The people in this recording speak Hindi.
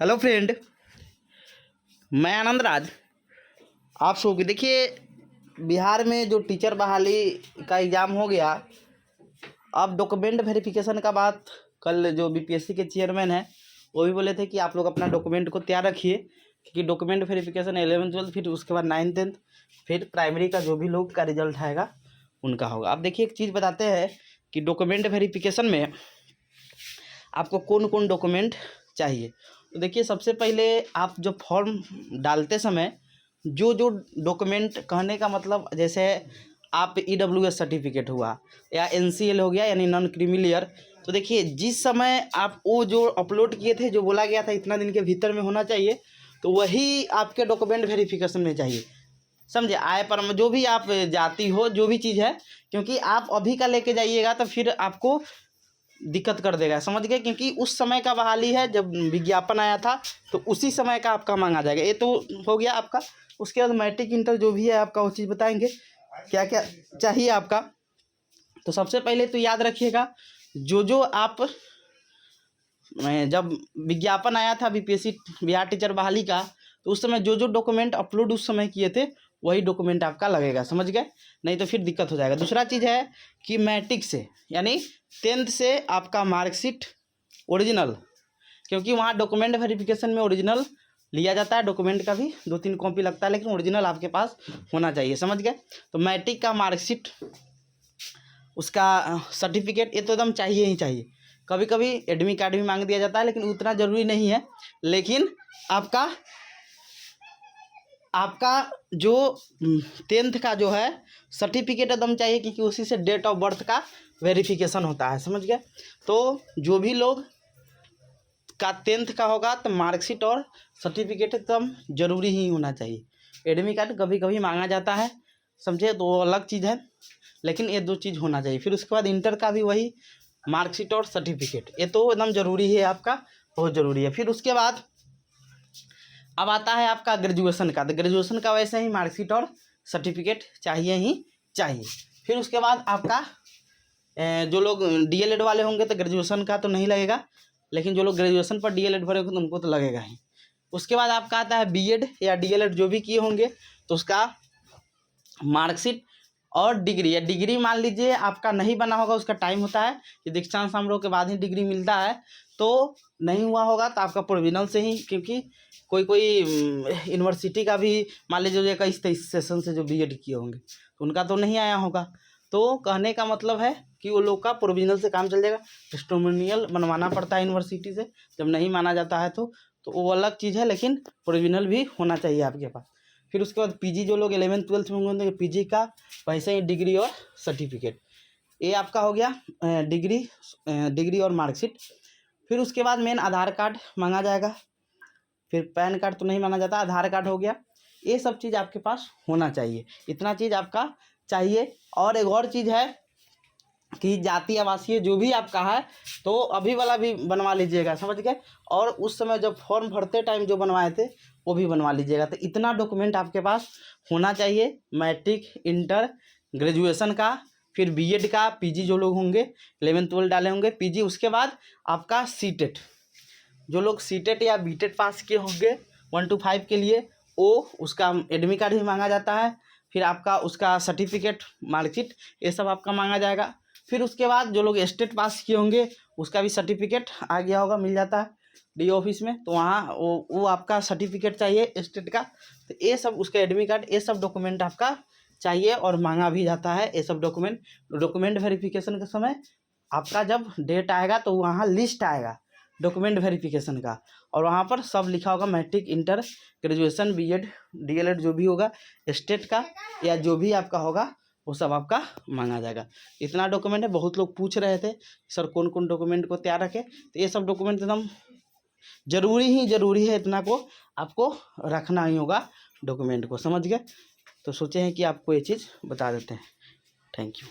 हेलो फ्रेंड, मैं आनंद राज। आप सबको देखिए, बिहार में जो टीचर बहाली का एग्ज़ाम हो गया। अब डॉक्यूमेंट वेरिफिकेशन का बात कल जो बीपीएससी के चेयरमैन हैं वो भी बोले थे कि आप लोग अपना डॉक्यूमेंट को तैयार रखिए, क्योंकि डॉक्यूमेंट वेरिफिकेशन 11th 12th फिर उसके बाद 9th 10th फिर प्राइमरी का जो भी लोग का रिजल्ट आएगा उनका होगा। अब देखिए, एक चीज़ बताते हैं कि डॉक्यूमेंट वेरिफिकेशन में आपको कौन कौन डॉक्यूमेंट चाहिए। तो देखिए, सबसे पहले आप जो फॉर्म डालते समय जो जो डॉक्यूमेंट, कहने का मतलब जैसे आप EWS सर्टिफिकेट हुआ या NCL हो गया यानी नॉन क्रीमी। तो देखिए, जिस समय आप वो जो अपलोड किए थे, जो बोला गया था इतना दिन के भीतर में होना चाहिए, तो वही आपके डॉक्यूमेंट वेरिफिकेशन में चाहिए। समझे? आय पर जो भी आप जाति हो, जो भी चीज़ है, क्योंकि आप अभी का लेके जाइएगा तो फिर आपको दिक्कत कर देगा। समझ गए? क्योंकि उस समय का बहाली है जब विज्ञापन आया था, तो उसी समय का आपका मांगा जाएगा। ये तो हो गया आपका। उसके बाद मैट्रिक इंटर जो भी है आपका, वो चीज़ बताएंगे क्या क्या चाहिए आपका। तो सबसे पहले तो याद रखिएगा, जो आप जब विज्ञापन आया था बीपीएससी बिहार टीचर बहाली का, तो उस समय जो जो डॉक्यूमेंट अपलोड उस समय किए थे वही डॉक्यूमेंट आपका लगेगा। समझ गए? नहीं तो फिर दिक्कत हो जाएगा। दूसरा चीज़ है कि मैट्रिक से यानी 10th से आपका मार्कशीट ओरिजिनल, क्योंकि वहाँ डॉक्यूमेंट वेरिफिकेशन में ओरिजिनल लिया जाता है। डॉक्यूमेंट का भी 2-3 कॉपी लगता है, लेकिन ओरिजिनल आपके पास होना चाहिए। समझ गए? तो मैट्रिक का मार्कशीट, उसका सर्टिफिकेट, ये तो एकदम चाहिए ही चाहिए। कभी कभी एडमिट कार्ड भी मांग दिया जाता है, लेकिन उतना ज़रूरी नहीं है। लेकिन आपका जो 10th का जो है सर्टिफिकेट एकदम चाहिए, क्योंकि उसी से डेट ऑफ बर्थ का वेरिफिकेशन होता है। समझ गए? तो जो भी लोग का 10th का होगा तो मार्कशीट और सर्टिफिकेट एकदम ज़रूरी ही होना चाहिए। एडमिट कार्ड कभी कभी मांगा जाता है, समझे, तो वो अलग चीज़ है, लेकिन ये 2 चीज़ होना चाहिए। फिर उसके बाद इंटर का भी वही मार्कशीट और सर्टिफिकेट, ये तो एकदम ज़रूरी है, आपका बहुत ज़रूरी है। फिर उसके बाद अब आता है आपका ग्रेजुएशन का। तो ग्रेजुएशन का वैसे ही मार्कशीट और सर्टिफिकेट चाहिए ही चाहिए। फिर उसके बाद आपका जो लोग DLED वाले होंगे तो ग्रेजुएशन का तो नहीं लगेगा, लेकिन जो लोग ग्रेजुएशन पर DLED भरे होंगे तो उनको तो लगेगा ही। उसके बाद आपका आता है BEd या DLED जो भी किए होंगे, तो उसका मार्कशीट और डिग्री, या डिग्री मान लीजिए आपका नहीं बना होगा, उसका टाइम होता है कि दीक्षांत समारोह के बाद ही डिग्री मिलता है, तो नहीं हुआ होगा तो आपका प्रोविजनल से ही, क्योंकि कोई कोई यूनिवर्सिटी का भी मान लीजिए जो 21-23 सेशन से जो BEd किए होंगे तो उनका तो नहीं आया होगा। तो कहने का मतलब है कि वो लोग का प्रोविजनल से काम चल जाएगा। टेस्टिमोनियल बनवाना पड़ता है यूनिवर्सिटी से, जब नहीं माना जाता है तो वो अलग चीज़ है, लेकिन प्रोविजनल भी होना चाहिए आपके पास। फिर उसके बाद PG जो लोग 11th 12th में होंगे, PG का वैसे ही डिग्री और सर्टिफिकेट, ये आपका हो गया डिग्री और मार्कशीट। फिर उसके बाद मेन आधार कार्ड मांगा जाएगा। फिर पैन कार्ड तो नहीं माना जाता, आधार कार्ड हो गया। ये सब चीज़ आपके पास होना चाहिए, इतना चीज़ आपका चाहिए। और एक और चीज़ है कि जाति आवासीय जो भी आपका है, तो अभी वाला भी बनवा लीजिएगा। समझ गए? और उस समय जब फॉर्म भरते टाइम जो बनवाए थे वो भी बनवा लीजिएगा। तो इतना डॉक्यूमेंट आपके पास होना चाहिए, मैट्रिक, इंटर, ग्रेजुएशन का, फिर BEd का, PG जो लोग होंगे 11th 12th डाले होंगे, PG। उसके बाद आपका CTET, जो लोग CTET या BTET पास किए होंगे 1 to 5 के लिए, वो उसका एडमिट कार्ड भी मांगा जाता है। फिर आपका उसका सर्टिफिकेट, मार्कशीट, ये सब आपका मांगा जाएगा। फिर उसके बाद जो लोग स्टेट पास किए होंगे उसका भी सर्टिफिकेट आ गया होगा, मिल जाता है DO ऑफिस में, तो वहाँ वो आपका सर्टिफिकेट चाहिए स्टेट का। तो ये सब, उसका एडमिट कार्ड, ये सब डॉक्यूमेंट आपका चाहिए और मांगा भी जाता है। ये सब डॉक्यूमेंट वेरिफिकेशन के समय आपका जब डेट आएगा तो वहाँ लिस्ट आएगा डॉक्यूमेंट वेरिफिकेशन का, और वहाँ पर सब लिखा होगा, matric, inter, graduation, BEd, DLED जो भी होगा, स्टेट का या जो भी आपका होगा वो सब आपका मांगा जाएगा। इतना डॉक्यूमेंट है। बहुत लोग पूछ रहे थे सर कौन कौन डॉक्यूमेंट को तैयार रखें, तो ये सब डॉक्यूमेंट एकदम ज़रूरी है, इतना को आपको रखना ही होगा डॉक्यूमेंट को। समझ गए? तो सोचे हैं कि आपको ये चीज़ बता देते हैं। Thank you.